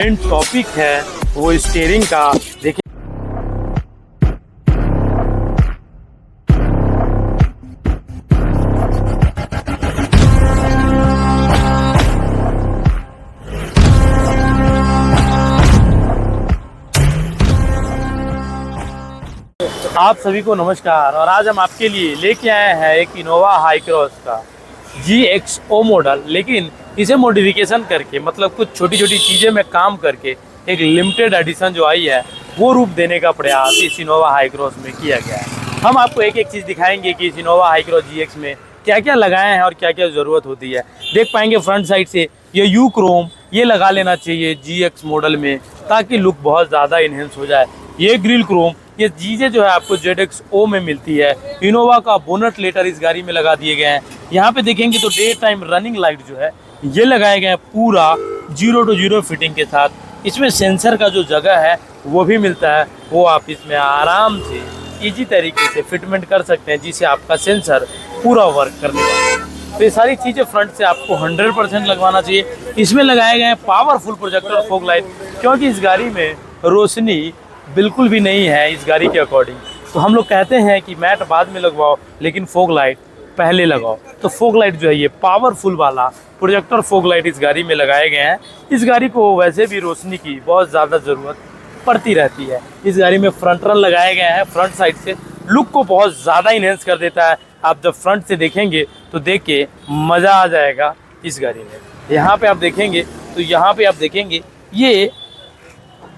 Main topic है वो steering का। देखिए आप सभी को नमस्कार, और आज हम आपके लिए लेके आए हैं एक इनोवा हाई क्रॉस का GXO मॉडल, लेकिन इसे मॉडिफिकेशन करके मतलब कुछ छोटी छोटी चीज़ें में काम करके एक लिमिटेड एडिशन जो आई है वो रूप देने का प्रयास इस इनोवा हाई क्रॉस में किया गया है। हम आपको एक एक चीज़ दिखाएंगे कि इस इनोवा हाई क्रॉस GX में क्या क्या लगाए हैं और क्या क्या ज़रूरत होती है। देख पाएंगे फ्रंट साइड से ये यू क्रोम ये लगा लेना चाहिए GX मॉडल में, ताकि लुक बहुत ज़्यादा इन्हेंस हो जाए। ये ग्रिल क्रोम ये चीज़ें जो है आपको ZXO में मिलती है। इनोवा का बोनट लेटर इस गाड़ी में लगा दिए गए हैं। यहाँ पे देखेंगे तो डे टाइम रनिंग लाइट जो है ये लगाए गए हैं पूरा 0 to 0 फिटिंग के साथ। इसमें सेंसर का जो जगह है वो भी मिलता है, वो आप इसमें आराम से इजी तरीके से फिटमेंट कर सकते हैं, जिससे आपका सेंसर पूरा वर्क करने वाला है। तो ये सारी चीज़ें फ्रंट से आपको 100% लगवाना चाहिए। इसमें लगाए गए हैं पावरफुल प्रोजेक्टर फॉग लाइट, क्योंकि इस गाड़ी में रोशनी बिल्कुल भी नहीं है इस गाड़ी के अकॉर्डिंग। तो हम लोग कहते हैं कि मैट बाद में लगवाओ लेकिन फॉग लाइट पहले लगाओ। तो फॉग लाइट जो है ये पावरफुल वाला प्रोजेक्टर फॉग लाइट इस गाड़ी में लगाए गए हैं। इस गाड़ी को वैसे भी रोशनी की बहुत ज़्यादा ज़रूरत पड़ती रहती है। इस गाड़ी में फ्रंट रन लगाए गए हैं, फ्रंट साइड से लुक को बहुत ज़्यादा इन्हेंस कर देता है। आप जब फ्रंट से देखेंगे तो देख के मज़ा आ जाएगा इस गाड़ी में। यहाँ पे आप देखेंगे तो यहाँ पे आप देखेंगे ये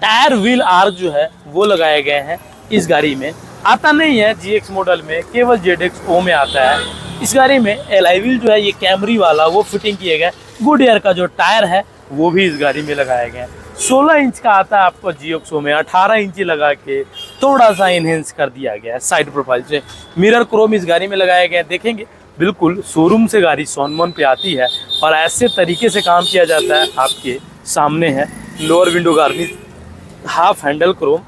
टायर व्हील आर्क जो है वो लगाए गए हैं। इस गाड़ी में आता नहीं है GX मॉडल में, केवल ZXO में आता है। इस गाड़ी में एलॉय व्हील जो है ये कैमरी वाला वो फिटिंग किए गए। गुड एयर का जो टायर है वो भी इस गाड़ी में लगाए गए हैं। 16 इंच का आता है आपको GXO में, 18 इंची लगा के थोड़ा सा इन्हेंस कर दिया गया है साइड प्रोफाइल से। मिरर क्रोम इस गाड़ी में लगाए गए हैं। देखेंगे बिल्कुल शोरूम से गाड़ी सोनमन पे आती है और ऐसे तरीके से काम किया जाता है। आपके सामने है lower window garnish, half handle chrome,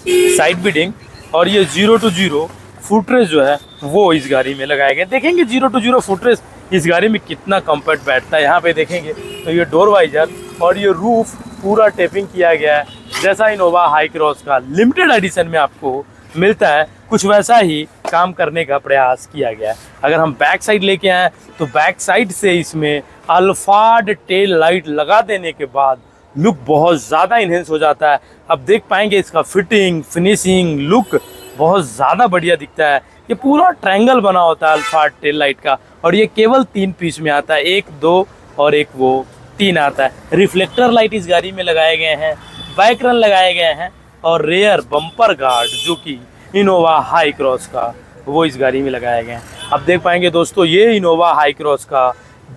side beading, और ये 0 to 0 फुटरेस जो है वो इस गाड़ी में लगाए गए। देखेंगे 0 to 0 फुटरेस इस गाड़ी में कितना कंफर्ट बैठता है। यहाँ पे देखेंगे तो ये डोर वाइजर और ये रूफ पूरा टेपिंग किया गया है, जैसा इनोवा हाई क्रॉस का लिमिटेड एडिशन में आपको मिलता है, कुछ वैसा ही काम करने का प्रयास किया गया है। अगर हम बैक साइड लेके आए तो बैक साइड से इसमें अल्फाड टेल लाइट लगा देने के बाद लुक बहुत ज़्यादा इन्हेंस हो जाता है। अब देख पाएंगे इसका फिटिंग फिनिशिंग लुक बहुत ज़्यादा बढ़िया दिखता है। ये पूरा ट्रायंगल बना होता है अल्फा टेल लाइट का, और ये केवल 3 पीस में आता है, 1, 2 और एक वो 3 आता है। रिफ्लेक्टर लाइट इस गाड़ी में लगाए गए हैं, बैक रन लगाए गए हैं, और रेयर बम्पर गार्ड जो कि इनोवा हाई क्रॉस का वो इस गाड़ी में लगाए गए हैं। अब देख पाएंगे दोस्तों ये इनोवा हाई क्रॉस का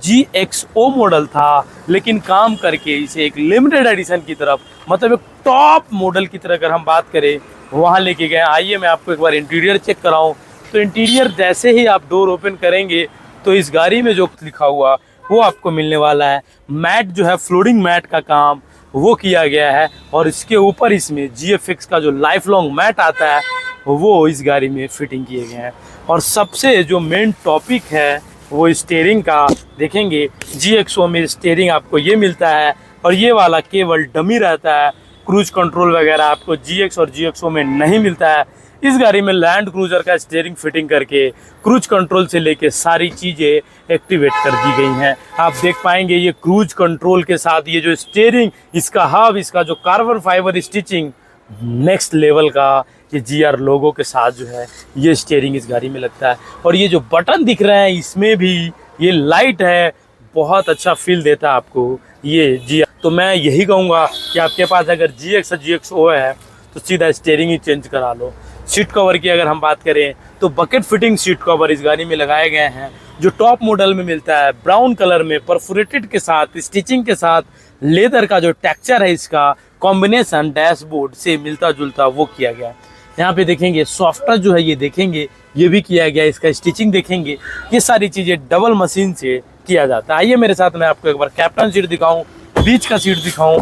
GXO मॉडल था, लेकिन काम करके इसे एक लिमिटेड एडिशन की तरफ, मतलब एक टॉप मॉडल की तरह अगर हम बात करें वहाँ लेके गए। आइए मैं आपको एक बार इंटीरियर चेक कराऊं। तो इंटीरियर जैसे ही आप डोर ओपन करेंगे तो इस गाड़ी में जो लिखा हुआ वो आपको मिलने वाला है। मैट जो है फ्लोरिंग मैट का काम वो किया गया है, और इसके ऊपर इसमें GFX का जो लाइफ लॉन्ग मैट आता है वो इस गाड़ी में फिटिंग किए गए हैं। और सबसे जो मेन टॉपिक है वो स्टीयरिंग का। देखेंगे GXO में स्टीयरिंग आपको ये मिलता है, और ये वाला केवल डमी रहता है। क्रूज कंट्रोल वगैरह आपको GX और GXO में नहीं मिलता है। इस गाड़ी में लैंड क्रूजर का स्टीयरिंग फिटिंग करके क्रूज कंट्रोल से लेके सारी चीज़ें एक्टिवेट कर दी गई हैं। आप देख पाएंगे ये क्रूज कंट्रोल के साथ ये जो स्टीयरिंग, इसका हब, इसका जो carbon fibre stitching next level का, ये GR लोगो के साथ जो है ये स्टीयरिंग इस गाड़ी में लगता है। और ये जो बटन दिख रहे हैं इसमें भी ये लाइट है, बहुत अच्छा फील देता है आपको ये GR। तो मैं यही कहूँगा कि आपके पास अगर GX और GXO है तो सीधा स्टीयरिंग ही चेंज करा लो। सीट कवर की अगर हम बात करें तो बकेट फिटिंग सीट कवर इस गाड़ी में लगाए गए हैं, जो टॉप मॉडल में मिलता है, ब्राउन कलर में परफोरेटेड के साथ स्टिचिंग के साथ लेदर का जो टेक्सचर है इसका कॉम्बिनेशन डैशबोर्ड से मिलता जुलता वो किया गया है। यहाँ पे देखेंगे सॉफ्टवेयर जो है ये देखेंगे ये भी किया गया, इसका स्टिचिंग देखेंगे, ये सारी चीज़ें डबल मशीन से किया जाता है। आइए मेरे साथ मैं आपको एक बार कैप्टन सीट दिखाऊं, बीच का सीट दिखाऊं।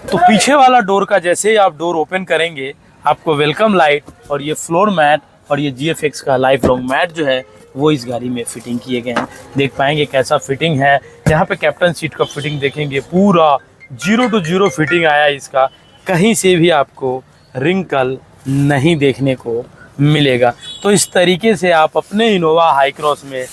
तो पीछे वाला डोर का जैसे ही आप डोर ओपन करेंगे आपको वेलकम लाइट और ये फ्लोर मैट और ये GFX का लाइफ लॉन्ग मैट जो है वो इस गाड़ी में फिटिंग किए गए हैं। देख पाएंगे कैसा फिटिंग है। यहाँ पे कैप्टन सीट का फिटिंग देखेंगे पूरा 0 to 0 फिटिंग आया इसका, कहीं से भी आपको रिंकल नहीं देखने को मिलेगा। तो इस तरीके से आप अपने इनोवा हाई क्रॉस में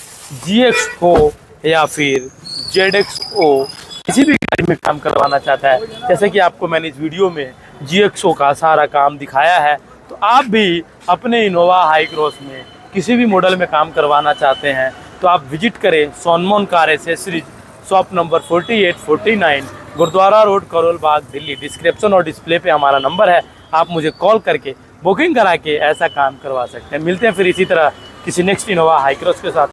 GX हो या फिर ZX हो, किसी भी गाड़ी में काम करवाना चाहता है, जैसे कि आपको मैंने इस वीडियो में GXO का सारा काम दिखाया है, तो आप भी अपने इनोवा हाई क्रॉस में किसी भी मॉडल में काम करवाना चाहते हैं तो आप विजिट करें Sonmon car accessories, shop number 4849, Gurudwara road, Karol Bagh, Delhi. Description और डिस्प्ले पे हमारा नंबर है, आप मुझे कॉल करके बुकिंग करा के ऐसा काम करवा सकते हैं। मिलते हैं फिर इसी तरह किसी नेक्स्ट इनोवा हाई क्रॉस के साथ।